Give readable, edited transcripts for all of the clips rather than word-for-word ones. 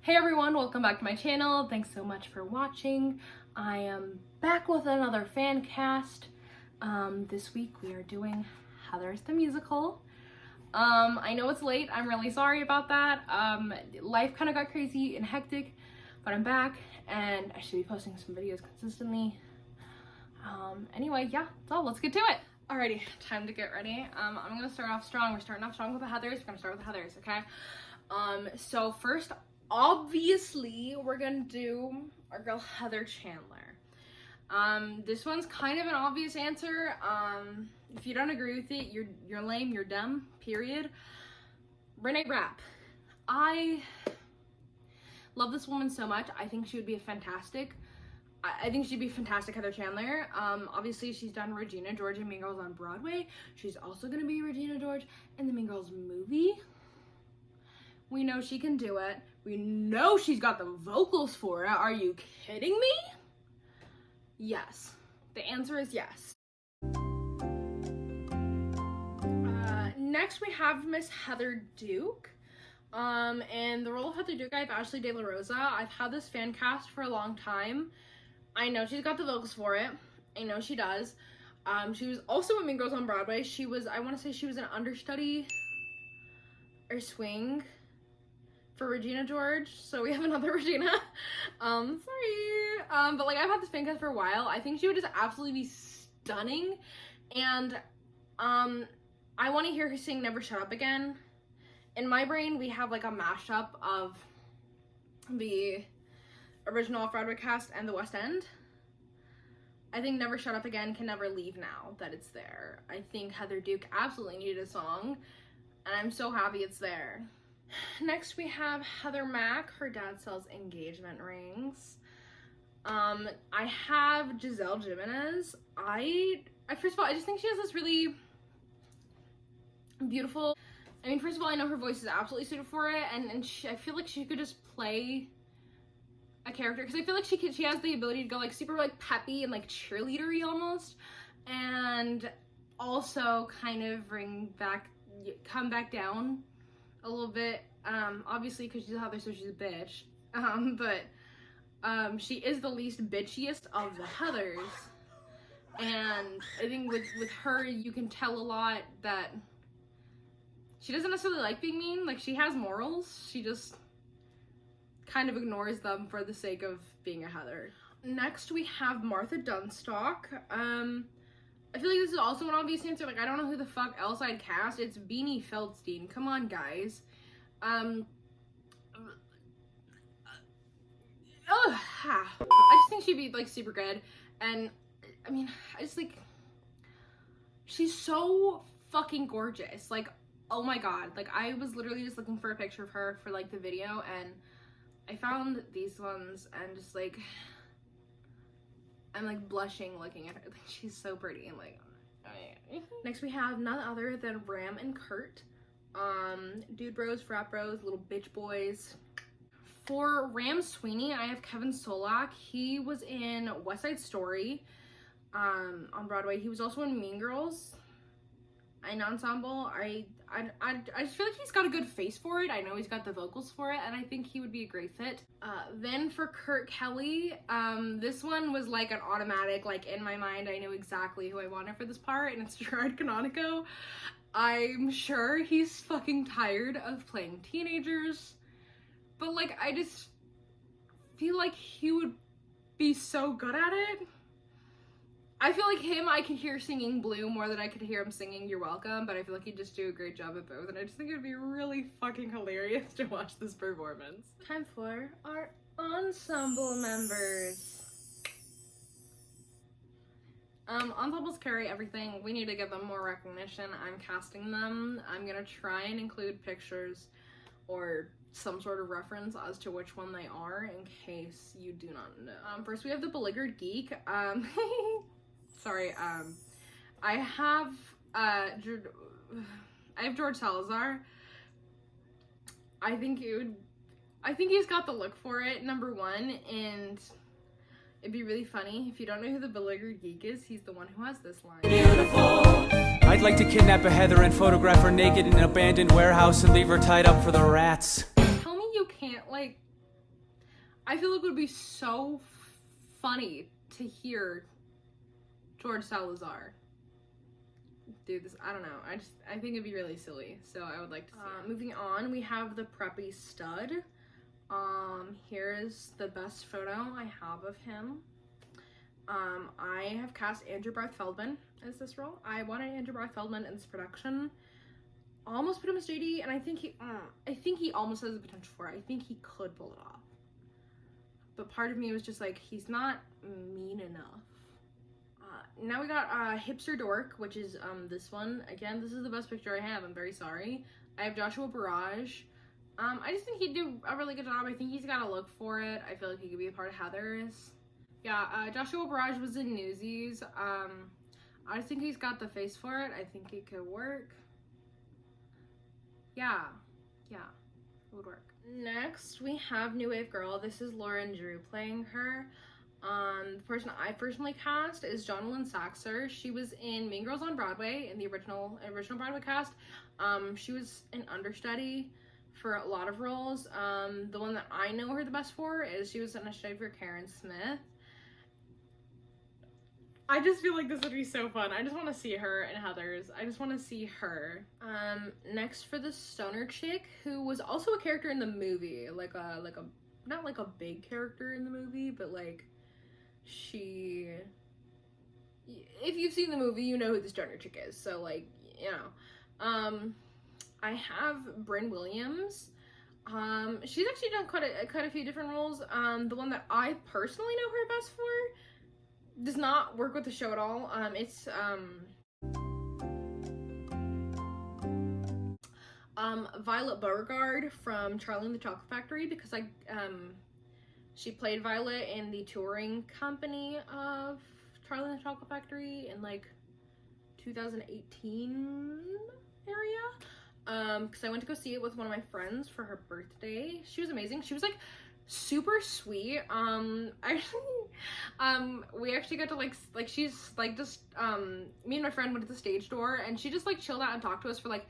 Hey everyone, welcome back to my channel. Thanks so much for watching. I am back with another fan cast. This week we are doing Heathers the Musical. I know it's late, I'm really sorry about that. Life kind of got crazy and hectic, but I'm back and I should be posting some videos consistently. Anyway, yeah, so let's get to it. Alrighty, time to get ready. I'm gonna start off strong. We're starting off strong with the Heathers. We're gonna start with the Heathers, okay? So first, obviously, we're gonna do our girl Heather Chandler. This one's kind of an obvious answer. If you don't agree with it, you're lame, you're dumb, period. Renee Rapp. I love this woman so much. I think she would be a fantastic Heather Chandler. Obviously she's done Regina George and Mean Girls on Broadway. She's also gonna be Regina George in the Mean Girls movie. We know she can do it. We know she's got the vocals for it. Are you kidding me? Yes. The answer is yes. Next we have Miss Heather Duke. And the role of Heather Duke, I have Ashley De La Rosa. I've had this fan cast for a long time. I know she's got the vocals for it. I know she does. She was also in Mean Girls on Broadway. She was, I want to say she was an understudy or swing for Regina George, so we have another Regina. Sorry. But like I've had this fan cast for a while. I think she would just absolutely be stunning, and I want to hear her sing Never Shut Up Again. In my brain, we have like a mashup of the original off-Broadway cast and the West End. I think Never Shut Up Again can never leave now that it's there. I think Heather Duke absolutely needed a song, and I'm so happy it's there. Next we have Heather Mack. Her dad sells engagement rings. I have Giselle Jimenez. I first of all, I just think she has this really beautiful, I mean, first of all, I know her voice is absolutely suited for it, and I feel like she could just play a character, because I feel like she has the ability to go like super like peppy and like cheerleadery almost, and also kind of come back down a little bit, obviously because she's a Heather, so she's a bitch, but she is the least bitchiest of the Heathers, and I think with her you can tell a lot that she doesn't necessarily like being mean. Like, she has morals, she just kind of ignores them for the sake of being a Heather. Next we have Martha Dunstock. I feel like this is also an obvious answer. Like, I don't know who the fuck else I'd cast. It's Beanie Feldstein. Come on, guys. I just think she'd be, like, super good. And, I mean, I just, like, she's so fucking gorgeous. Like, oh my god. Like, I was literally just looking for a picture of her for, like, the video, and I found these ones, and just, like, I'm like blushing looking at her. Like, she's so pretty. And like, next we have none other than Ram and Kurt. Dude bros, frat bros, little bitch boys. For Ram Sweeney, I have Kevin Solak. He was in West Side Story on Broadway. He was also in Mean Girls in ensemble. I just feel like he's got a good face for it. I know he's got the vocals for it, and I think he would be a great fit. Then for Kurt Kelly, this one was like an automatic, like in my mind, I know exactly who I wanted for this part, and it's Gerard Canonico. I'm sure he's fucking tired of playing teenagers, but like, I just feel like he would be so good at it. I feel like him, I could hear singing Blue more than I could hear him singing You're Welcome, but I feel like he'd just do a great job at both, and I just think it'd be really fucking hilarious to watch this performance. Time for our ensemble members. Ensembles carry everything. We need to give them more recognition. I'm casting them. I'm gonna try and include pictures or some sort of reference as to which one they are in case you do not know. First we have the Beleaguered Geek. Sorry, I have George Salazar. I think he's got the look for it, number one, and it'd be really funny. If you don't know who the Beleaguered Geek is, he's the one who has this line. Beautiful. I'd like to kidnap a Heather and photograph her naked in an abandoned warehouse and leave her tied up for the rats. Tell me you can't, like, I feel like it would be so funny to hear George Salazar. Dude, this, I don't know. I think it'd be really silly. So I would like to see it. Moving on, we have the preppy stud. Here's the best photo I have of him. I have cast Andrew Barth Feldman as this role. I wanted Andrew Barth Feldman in this production. Almost put him as JD, and I think he almost has the potential for it. I think he could pull it off. But part of me was just like, he's not mean enough. Now we got Hipster Dork, which is this one. Again, this is the best picture I have. I'm very sorry. I have Joshua Barrage. I just think he'd do a really good job. I think he's got a look for it. I feel like he could be a part of Heathers. Yeah, Joshua Barrage was in Newsies. I just think he's got the face for it. I think it could work. Yeah, it would work. Next, we have New Wave Girl. This is Lauren Drew playing her. The person I personally cast is Jonalyn Saxer. She was in Mean Girls on Broadway in the original Broadway cast. She was an understudy for a lot of roles. The one that I know her the best for is she was an understudy for Karen Smith. I just feel like this would be so fun. I just want to see her and Heathers. I just want to see her. Next for the stoner chick who was also a character in the movie, like a not like a big character in the movie, but like she. If you've seen the movie, you know who the stoner chick is. So like, you know, I have Brynn Williams. She's actually done quite a few different roles. The one that I personally know her best for does not work with the show at all. It's Violet Beauregard from Charlie and the Chocolate Factory, because she played Violet in the touring company of Charlie and the Chocolate Factory in like 2018 area. Because I went to go see it with one of my friends for her birthday. She was amazing. She was like super sweet. We actually got to like she's like just me and my friend went to the stage door and she just like chilled out and talked to us for like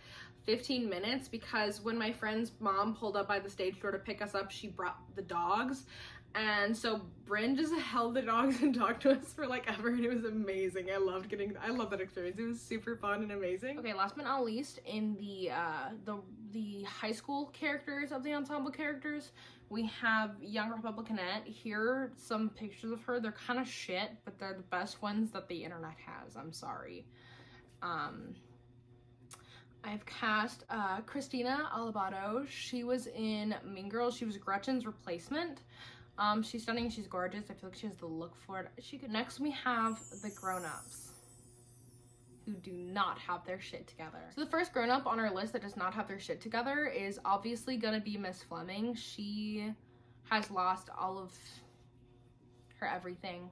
15 minutes, because when my friend's mom pulled up by the stage door to pick us up, she brought the dogs, and so Brynn just held the dogs and talked to us for like ever, and it was amazing. I love that experience. It was super fun and amazing. Okay, last but not least, in the high school characters of the ensemble characters, we have Young Republicanette. Here are some pictures of her. They're kind of shit, but they're the best ones that the internet has. I'm sorry. I've cast Christina Alabado. She was in Mean Girls. She was Gretchen's replacement. She's stunning. She's gorgeous. I feel like she has the look for it. Next, we have the grown-ups who do not have their shit together. So the first grown-up on our list that does not have their shit together is obviously gonna be Miss Fleming. She has lost all of her everything.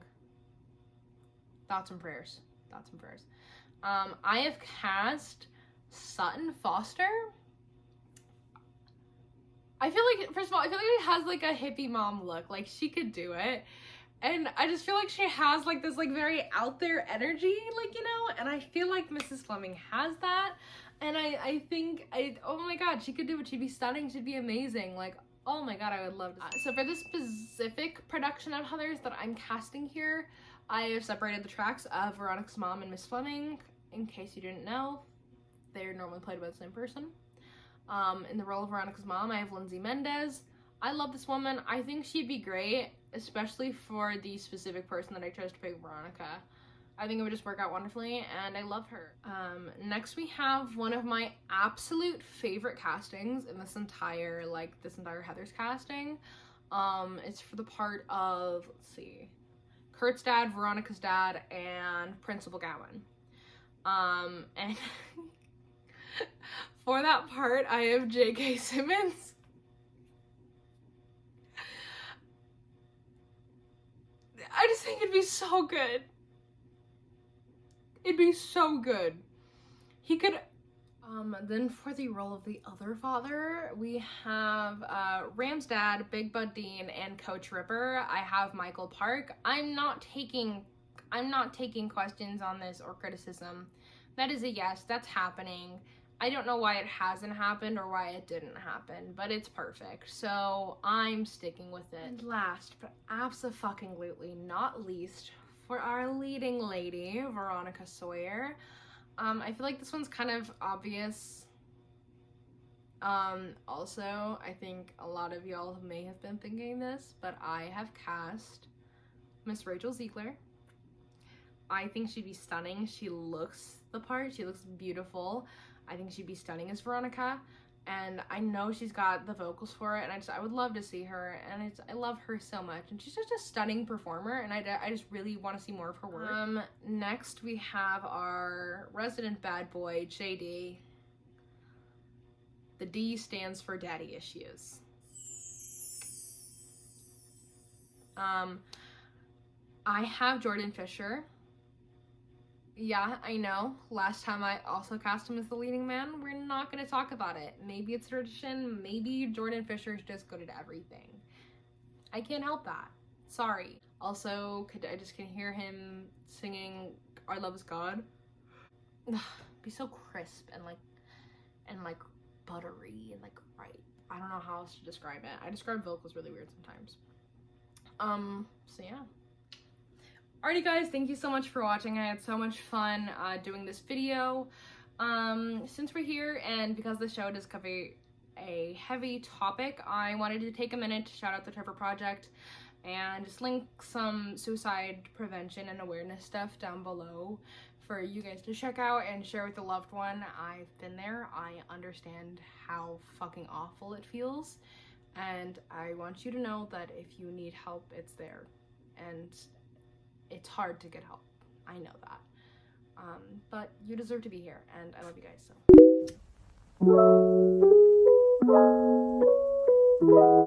Thoughts and prayers. Thoughts and prayers. I have cast Sutton Foster. I feel like, first of all, I feel like she has like a hippie mom look. Like, she could do it. And I just feel like she has like this like very out there energy, like, you know, and I feel like Mrs. Fleming has that. And I think, oh my God, she could do it. She'd be stunning. She'd be amazing. Like, oh my God, I would love to. So for this specific production of Heathers that I'm casting here, I have separated the tracks of Veronica's mom and Miss Fleming. In case you didn't know, they're normally played by the same person. In the role of Veronica's mom, I have Lindsay Mendez. I love this woman. I think she'd be great, especially for the specific person that I chose to pick, Veronica. I think it would just work out wonderfully, and I love her. Next, we have one of my absolute favorite castings in this entire Heathers casting. It's for the part of, let's see, Kurt's dad, Veronica's dad, and Principal Gowan. And for that part, I have J.K. Simmons. I just think it'd be so good. It'd be so good. He could, then for the role of the other father, we have, Ram's dad, Big Bud Dean, and Coach Ripper. I have Michael Park. I'm not taking questions on this or criticism. That is a yes, that's happening. I don't know why it hasn't happened or why it didn't happen, but it's perfect. So I'm sticking with it. And last, but abso-fucking-lutely not least, for our leading lady, Veronica Sawyer. I feel like this one's kind of obvious. Also, I think a lot of y'all may have been thinking this, but I have cast Miss Rachel Ziegler. I think she'd be stunning. She looks the part. She looks beautiful. I think she'd be stunning as Veronica, and I know she's got the vocals for it, and I would love to see her, and I love her so much, and she's just a stunning performer, and I just really want to see more of her work. Next we have our resident bad boy, JD. The D stands for daddy issues. I have Jordan Fisher. Yeah, I know. Last time I also cast him as the leading man. We're not going to talk about it. Maybe it's tradition. Maybe Jordan Fisher's just good at everything. I can't help that. Sorry. Also, I just can hear him singing "Our Love Is God." Be so crisp and like buttery and like right. I don't know how else to describe it. I describe vocals really weird sometimes. So yeah. Alrighty guys, thank you so much for watching. I had so much fun doing this video. Since we're here and because the show does cover a heavy topic, I wanted to take a minute to shout out the Trevor Project and just link some suicide prevention and awareness stuff down below for you guys to check out and share with a loved one. I've been there. I understand how fucking awful it feels, and I want you to know that if you need help, it's there. And it's hard to get help. I know that. But you deserve to be here, and I love you guys, so.